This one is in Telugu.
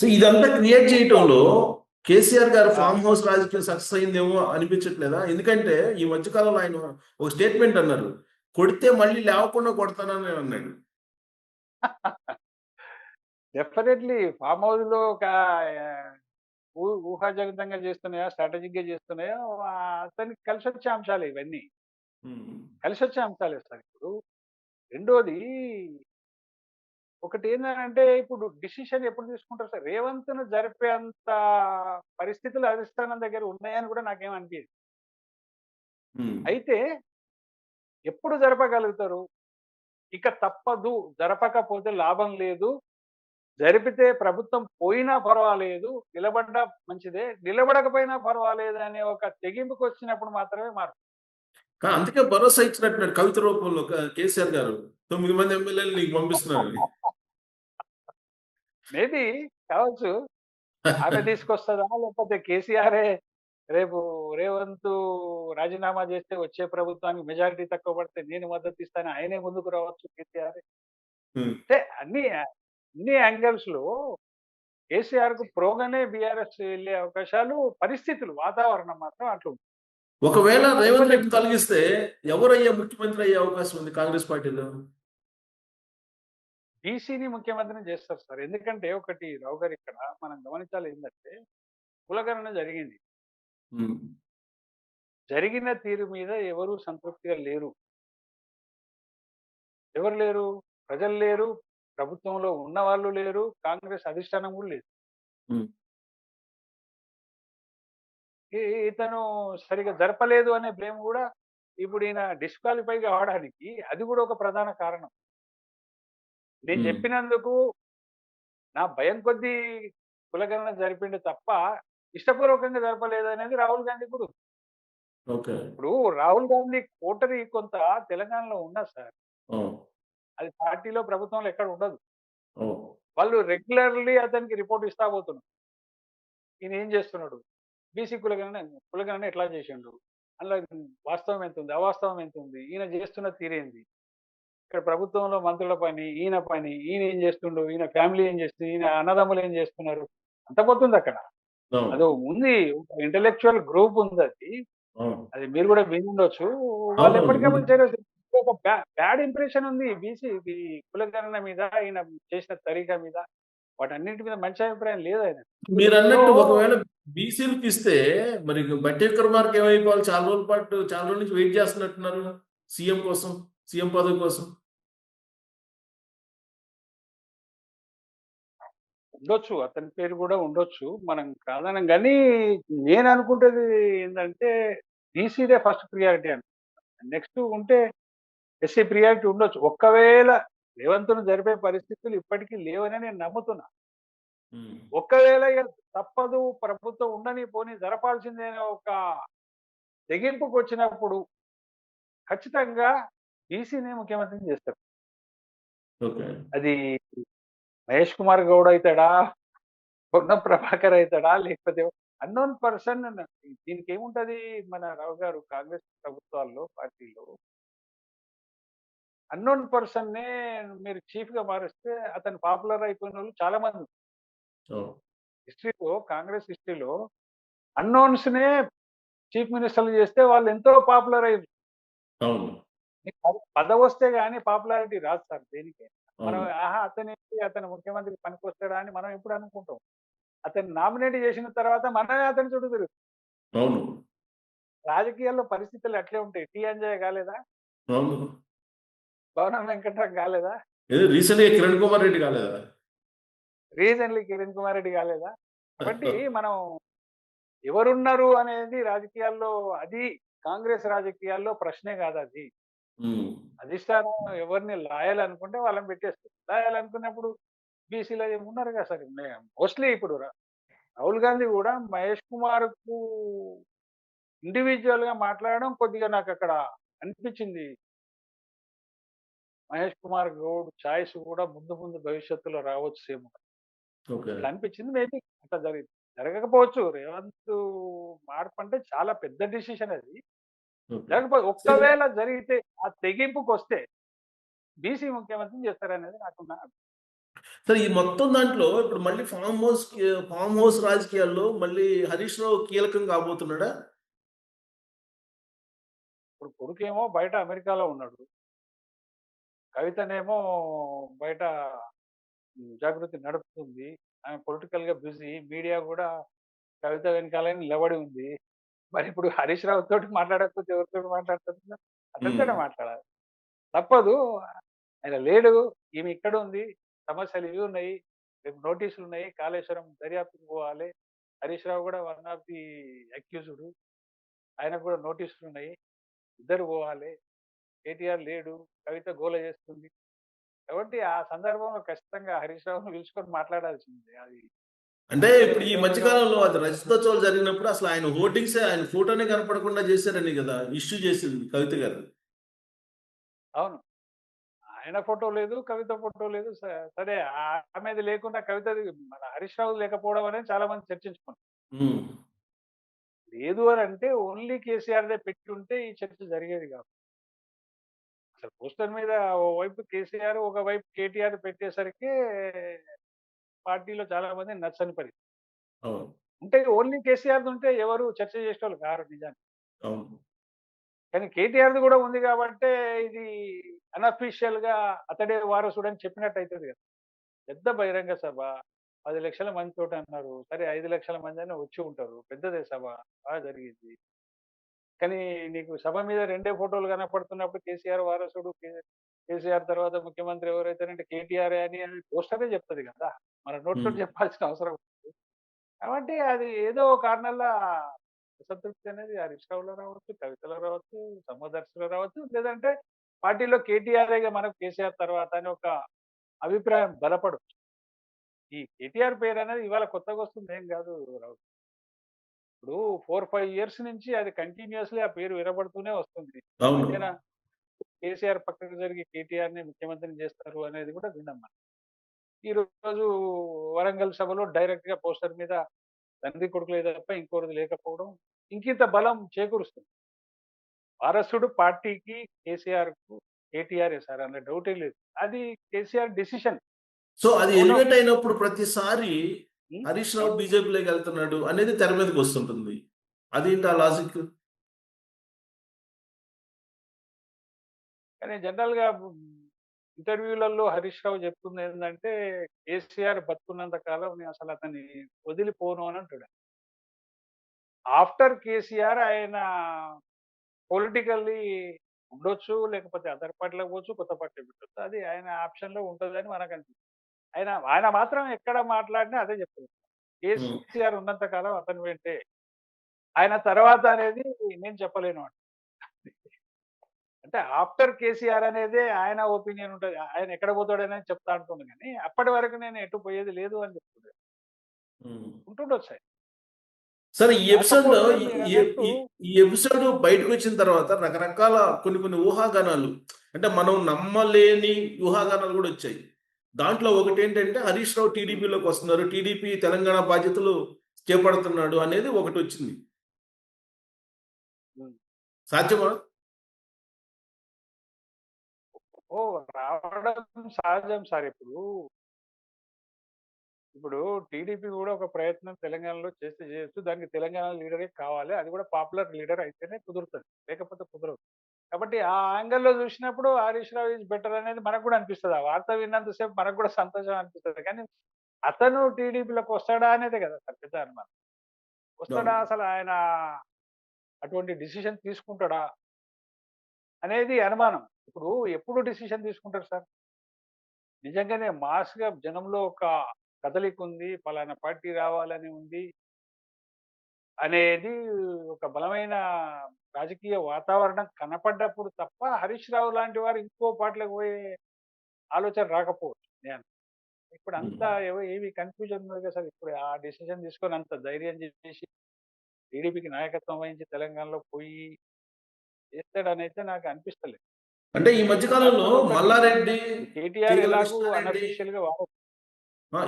సో ఇదంతా క్రియేట్ చేయటంలో కేసీఆర్ గారు ఆ, ఫామ్ హౌస్ రాజకీయం సక్సెస్ అయిందేమో అనిపించట్లేదా? ఎందుకంటే ఈ మధ్యకాలంలో ఆయన ఒక స్టేట్మెంట్ అన్నారు, కొడితే మళ్ళీ లేవకుండా కొడతానని అన్నాడు. డెఫినెట్లీ ఫామ్ హౌస్ లో ఒక ఊహాజనితంగా చేస్తున్నాయా, స్ట్రాటజిక్ గా చేస్తున్నాయా, అతనికి కలిసి వచ్చే అంశాలు ఇవన్నీ. ఉమ్. కలిసి వచ్చే అంశాలే సార్. ఇప్పుడు రెండోది ఒకటి ఏంటంటే, ఇప్పుడు డిసిషన్ ఎప్పుడు తీసుకుంటారు సార్? రేవంత్ ను జరిపేంత పరిస్థితులు అధిష్టానం దగ్గర ఉన్నాయని కూడా నాకేం అనిపించదు. ఉమ్. అయితే ఎప్పుడు జరపగలుగుతారు? ఇక తప్పదు, జరపకపోతే లాభం లేదు, జరిపితే ప్రభుత్వం పోయినా పర్వాలేదు, నిలబడ్డా మంచిదే, నిలబడకపోయినా పర్వాలేదు అనే ఒక తెగింపుకి వచ్చినప్పుడు మాత్రమే మార్పు. అందుకే భరోసా ఇచ్చినట్టున్నాడు కవిత రూపంలో కేసీఆర్ గారు, 9 మంది ఎమ్మెల్యేలు నీకు పంపిస్తున్నారని. మేబీ కావచ్చు. ఆమె తీసుకొస్తుందా, లేకపోతే కేసీఆరే రేపు రేవంత్ రాజీనామా చేస్తే వచ్చే ప్రభుత్వానికి మెజారిటీ తక్కువ పడితే నేను మద్దతు ఇస్తాను, ఆయనే ముందుకు రావచ్చు కేసీఆర్. ఉమ్. అంటే అన్ని యాంగిల్స్ లో కేసీఆర్ కు ప్రోగానే బీఆర్ఎస్ వెళ్ళే అవకాశాలు, పరిస్థితులు, వాతావరణం మాత్రం అట్లా ఉంది. ఒకవేళ రేవంత్ రెడ్డి చెప్పలేము. తొలగిస్తే ఎవరయ్యే ముఖ్యమంత్రి అయ్యే అవకాశం ఉంది కాంగ్రెస్ పార్టీలో? బీసీని ముఖ్యమంత్రిని చేస్తారు సార్. ఎందుకంటే ఒకటి రావు గారు, ఇక్కడ మనం గమనించాలి ఏంటంటే, కులగణన జరిగింది. ఉమ్. జరిగిన తీరు మీద ఎవరు సంతృప్తిగా లేరు. ఎవరు లేరు? ప్రజలు లేరు, ప్రభుత్వంలో ఉన్న వాళ్ళు లేరు, కాంగ్రెస్ అధిష్టానం కూడా లేదు. ఉమ్. ఇతను సరిగా జరపలేదు అనే బ్లేమ్ కూడా ఇప్పుడు ఈయన డిస్క్వాలిఫై కావడానికి అది కూడా ఒక ప్రధాన కారణం. నేను ఉమ్. చెప్పినందుకు నా భయం కొద్దీ కులగణన జరిపిండు తప్ప ఇష్టపూర్వకంగా జరపలేదు అనేది రాహుల్ గాంధీ కూడా ఉంది. ఓకే. ఇప్పుడు రాహుల్ గాంధీ కోటరీ కొంత తెలంగాణలో ఉన్నా సార్, ఓ. అది పార్టీలో ప్రభుత్వంలో ఎక్కడ ఉండదు. ఓ. వాళ్ళు రెగ్యులర్లీ అతనికి రిపోర్ట్ ఇస్తా పోతున్నారు. ఈయన ఏం చేస్తున్నాడు, బీసీ కులగణన ఎట్లా చేసిండు, అందులో వాస్తవం ఎంత ఉంది, అవాస్తవం ఎంత ఉంది, ఈయన చేస్తున్న తీరేంది, ఇక్కడ ప్రభుత్వంలో మంత్రుల పని, ఈయన ఏం చేస్తుండు, ఈయన ఫ్యామిలీ ఏం చేస్తుంది, ఈయన అన్నదమ్ములు ఏం చేస్తున్నారు, అంత పోతుంది అక్కడ. అవును. అది ఉంది, ఇంటలెక్చువల్ గ్రూప్ ఉంది అది. అవును. అది మీరు కూడా విని ఉండొచ్చు. వాళ్ళు అవునవును. ఎప్పటికప్పుడు సీరియస్. ఒక బ్యాడ్ ఇంప్రెషన్ ఉంది బీసీ కులగణన మీద, ఈయన చేసిన తరీకా మీద, వాటన్నిటి మీద మంచి అభిప్రాయం లేదు ఆయన. మీరు సో అన్నట్టు ఒకవేళ బీసీలకు ఇస్తే మరి బట్టి విక్రమార్క ఏమైపోవాలి? చాలా రోజుల నుంచి వెయిట్ చేస్తున్నట్టున్నారు సీఎం కోసం, సీఎం పదవి కోసం. ఉండొచ్చు, అతని పేరు కూడా ఉండొచ్చు, మనం కాదనం. కానీ నేను అనుకుంటేది ఏంటంటే, బీసీదే ఫస్ట్ ప్రియారిటీ అని. నెక్స్ట్ ఉంటే ఎస్సీ ప్రియారిటీ ఉండొచ్చు. ఒక్కవేళ రేవంత్ను జరిపే పరిస్థితులు ఇప్పటికీ లేవని నేను నమ్ముతున్నా. ఉమ్. ఒక్కవేళ ఇక తప్పదు, ప్రభుత్వం ఉండని పోని జరపాల్సిందే అనే ఒక తెగింపుకు వచ్చినప్పుడు ఖచ్చితంగా బీసీనే ముఖ్యమంత్రిని చేస్తారు. ఓకే. అది మహేష్ కుమార్ గౌడ్ అవుతాడా, పొన్నం ప్రభాకర్ అవుతాడా, లేకపోతే అన్నోన్ పర్సన్. దీనికి ఏముంటది, మన రావు గారు కాంగ్రెస్ ప్రభుత్వాల్లో, పార్టీలో అన్నోన్ పర్సన్ నే మీరు చీఫ్ గా మారిస్తే అతను పాపులర్ అయిపోయిన వాళ్ళు చాలా మంది ఉన్నారు. ఓ. హిస్టరీలో, కాంగ్రెస్ హిస్టరీలో అన్నోన్స్ నే చీఫ్ మినిస్టర్లు చేస్తే వాళ్ళు ఎంతో పాపులర్ అయ్యారు. అవును. పదవి వస్తే గానీ పాపులారిటీ రాదు సార్ దేనికి. మనం అవును. అతను ముఖ్యమంత్రి పనికొస్తాడా అని మనం ఎప్పుడు అనుకుంటాం. అతన్ని నామినేట్ చేసిన తర్వాత మనమే అతని చుట్టూ తిరుగుతాం. అవును. రాజకీయాల్లో పరిస్థితులు అట్లే ఉంటాయి. టీ అంజయ్య కాలేదా, అవును. భవనం వెంకట్రావు కాలేదా, ఏదో రీసెంట్ గా కిరణ్ కుమార్ రెడ్డి కాలేదా? రీసెంట్లీ కిరణ్ కుమార్ రెడ్డి కాలేదా. కాబట్టి మనం ఎవరున్నారు అనేది రాజకీయాల్లో, అది కాంగ్రెస్ రాజకీయాల్లో ప్రశ్నే కాదు అది. ఉమ్. అధిష్టానం ఎవరిని లాయాలనుకుంటే వాళ్ళని పెట్టేస్తారు. లాయాలనుకున్నప్పుడు బీసీలో ఉన్నారు కదా సార్. మోస్ట్లీ ఇప్పుడు రాహుల్ గాంధీ కూడా మహేష్ కుమార్ కు ఇండివిజువల్ గా మాట్లాడడం కొద్దిగా నాకు అక్కడ అనిపించింది. మహేష్ కుమార్ గౌడ్ చాయిస్ కూడా ముందు ముందు భవిష్యత్తులో రావచ్చేమో ఓకే. అట్లా అనిపించింది. మేబీ అట్లా జరగకపోవచ్చు. రేవంత్ మార్పు అంటే చాలా పెద్ద డిసిషన్ అది. ఓకే. జరగకపోతే, సరే. ఒక్కవేళ జరిగితే ఆ తెగింపుకి వస్తే బీసీ ముఖ్యమంత్రిని చేస్తారనేది నాకున్న సరే ఈ మొత్తం దాంట్లో ఇప్పుడు మళ్ళీ ఫార్మ్ హౌస్ రాజకీయాల్లో మళ్ళీ హరీష్ రావు కీలకం కాబోతున్నాడా? ఇప్పుడు కొడుకేమో బయట అమెరికాలో ఉన్నాడు. కవితనేమో బయట జాగృతి నడుపుతుంది. ఆమె పొలిటికల్‌గా బిజీ. మీడియా గూడా కవిత వెనకాలే నిలబడి ఉంది. మరిప్పుడు హరీష్ రావు తోటి మాట్లాడకపోతే ఎవరితోటి మాట్లాడుతది? హ్మ్. అతనితోనే మాట్లాడాలి. తప్పదు. ఆయన లేడు. ఈమె ఇక్కడుంది. సమస్యలు ఇవి ఉన్నాయి. రేపు నోటీసులున్నాయి. కాళేశ్వరం దర్యాప్తుకు పోవాలి. హరీష్ రావు గూడా వన్ ఆఫ్ ది అక్యూజ్డ్. ఆయనకు గూడా నోటీసులున్నాయి. ఇద్దరు పోవాలి. కేటీఆర్ లేడు. కవిత గోల చేస్తుంది. కాబట్టి ఆ సందర్భంలో ఖచ్చితంగా హరీష్ రావుని పిలుచుకొని మాట్లాడాల్సిందే. అది అంటే రాజకీయ ఇప్పుడు ఈ మధ్య నేతలు కాలంలో కావచ్చు. అది రజతోత్సవాలు జరిగినప్పుడు అసలు ఆయన హోర్డింగ్సే ఆయన ఫోటోనే కనపడకుండా చేశారని గదా! ఇష్యూ చేసింది కవిత గారు. అవును. ఆయన ఫోటో లేదు. కవిత ఫోటో లేదు. సరే ఆమెది లేకుండా కవితది మన హరీష్ రావుది లేకపోవడం అనేది చాలా మంది చర్చించుకున్నారు. హ్మ్. లేదు అనంటే ఓన్లీ కేసీఆర్‌దే పెట్టుంటే ఈ చర్చ జరిగేది కాదు. అసలు పోస్టర్ మీద ఓవైపు కేసీఆర్, ఒకవైపు కేటీఆర్ పెట్టేసరికే పార్టీలో చాలా మంది నచ్చని పరిస్థితి. అవును. అంటే ఓన్లీ కేసీఆర్‌ది ఉంటే ఎవరు చర్చ చేసేటోళ్ళు కారు నిజానికి. అవును. కానీ కేటీఆర్‌ది కూడా ఉంది కాబట్టే ఇది అన్‌అఫీషియల్‌గా అతడే వారసుడని చెప్పినట్టు అయితది కదా! పెద్ద బహిరంగ సభ. 10,00,000 మందితోటన్నారు. సరే 5,00,000 మందైనా వచ్చి ఉంటారు. పెద్దదే సభ. జరిగింది. కానీ నీకు సభ మీద రెండే ఫోటోలు కనపడుతున్నప్పుడు కేసీఆర్ వారసుడు, కేసీఆర్ తర్వాత ముఖ్యమంత్రి ఎవరైతేనంటే కేటీఆరే అని పోస్టరే చెప్తది కదా! మన హ్మ్. నోటితోటి చెప్పాల్సిన అవసరం లేదు. కాబట్టి అది ఏదో కారణంలా అసంతృప్తి అనేది హరీష్ రావులో రావచ్చు, కవితలో రావచ్చు, సమదర్శిలో రావచ్చు. లేదంటే పార్టీలో కేటీఆరే ఇగ మనకు కేసీఆర్ తర్వాత అని ఒక అభిప్రాయం బలపడొచ్చు. ఈ కేటీఆర్ పేరనేది ఇవాళ కొత్తగొస్తుంది ఏం గాదు రావు. ఇప్పుడు 4, 5 ఇయర్స్ నుంచి అది కంటిన్యూయస్‌లీ ఆ పేరు వినబడుతూనే వస్తుంది. ఈ అవును. మధ్యన కేసీఆర్ పక్కకు జరిగి కేటీఆర్‌ని ముఖ్యమంత్రిని చేస్తారు అనేది కూడా విన్నాం మనం. ఈరోజు వరంగల్ సభలో డైరెక్ట్‌గా పోస్టర్ మీద తండ్రి కొడుకులే తప్ప ఇంకోరిది లేకపోవడం ఇంకింత బలం చేకూరుస్తుంది. వారసుడు పార్టీకి కేసీఆర్‌కు కేటీఆరే సార్ అందులో డౌటే లేదు. అది కేసీఆర్ డెసిషన్. సో అది ఓన్ ఆఫ్ ఎలివేట్ అయినప్పుడు ప్రతిసారి హ్మ్. హరీష్ రావు అవును. బీజేపీలోకెళ్తున్నాడు అనేది తెర మీదకొస్తుంటుంది. అదేంటి ఆ లాజిక్? కానీ జనరల్‌గా ఇంటర్వ్యూలలో హరీష్ రావు చెప్తుందేందంటే, కేసీఆర్ బతుకున్నంత కాలం నేను అసలు అతన్ని వదిలిపోను అని అంటాడు. ఆఫ్టర్ కేసీఆర్ ఆయన పొలిటికల్లీ ఉండొచ్చు. లేకపోతే అదర్ పార్టీలోకి పోవచ్చు. కొత్త పార్టీ పెట్టొచ్చు. అది ఆయన ఆప్షన్‌లో ఉంటదని మనకనిపిస్తుంది. ఆయన ఆయన మాత్రం ఎక్కడ మాట్లాడినా అదే చెప్తాడు. హ్మ్. కేసీఆర్ ఉన్నంత కాలం అతని వెంటే. ఆయన తర్వాత అనేది నేను చెప్పలేను అంట. అంటే ఆఫ్టర్ కేసీఆర్ అనేదే ఆయన ఒపీనియన్ ఉంటది. ఆయన ఎక్కడ పోతాడనేది చెప్తా అంటుండు గానీ, అప్పటి వరకు నేను ఎటు పోయేది లేదు అని చెప్తున్నాడు. హ్మ్. ఉంటుండొచ్చు ఆయన. సరే ఈ ఎపిసోడ్‌లో కాకపోతే ఈ ఈ మీరన్నట్టు ఈ ఈ ఎపిసోడ్ బయటకొచ్చిన తర్వాత రకరకాల కొన్ని ఊహాగానాలు అంటే మనం నమ్మలేని ఊహాగానాలు గూడా ఒచ్చాయి. దాంట్లో ఒకటేంటంటే హరీష్ రావు హ్మ్. టీడీపీలోకి వస్తున్నారు. టీడీపీ తెలంగాణ బాధ్యతలు చేపడుతున్నాడు అనేది ఒకటొచ్చింది. హ్మ్. సాధ్యమా? ఓహ్! రావడం సహజం సార్ ఇప్పుడు. ఇప్పుడు టీడీపీ గూడా ఒక ప్రయత్నం తెలంగాణలో చేస్తే చేయొచ్చు. దానికి తెలంగాణ లీడరే కావాలి. అది కూడా పాపులర్ లీడర్ అయితేనే కుదురుతది. లేకపోతే కుదరదు. కాబట్టి ఆ యాంగిల్‌లో చూసినప్పుడు హరీష్ రావు ఈస్ బెటర్ అనేది మనకు కూడా అనిపిస్తది. ఆ వార్త విన్నంత సేపు మనకు కూడా సంతోషం అనిపిస్తది. కానీ అతను టీడీపీలోకి వస్తాడా అనేదే కదా సార్ పెద్ద అనుమానం. వస్తాడా అవును. అసలు ఆయన అటువంటి డిసిషన్ తీసుకుంటాడా అనేది అనుమానం. ఇప్పుడు ఎప్పుడు డిసిషన్ తీసుకుంటారు సార్? నిజంగానే మాస్‌గా జనంలో ఒక కదలిక ఉంది. పలానా పార్టీ రావాలని ఉంది అనేది ఒక బలమైన రాజకీయ వాతావరణం కనపడ్డప్పుడు తప్ప హరీష్ రావు లాంటి వారు ఇంకో పార్టీలోకి పోయే ఆలోచన రాకపోవచ్చు. ఇప్పుడు హ్మ్. అంతా ఏమి కన్‌ఫ్యూజన్ ఉన్నది కదా సార్. ఇప్పుడు ఆ డెసిషన్ తీసుకొని అంత ధైర్యం చేసి టీడీపీకి నాయకత్వం వహించి తెలంగాణలో పోయి చేస్తాడనైతే నాకు అనిపిస్తలేదు. అంటే ఈ మధ్య కాలంలో కాకపోతే ఒకటి మల్లారెడ్డి, కేటీఆర్ తీగల ఎలాగూ కృష్ణారెడ్డి అన్‌అఫీషియల్‌గా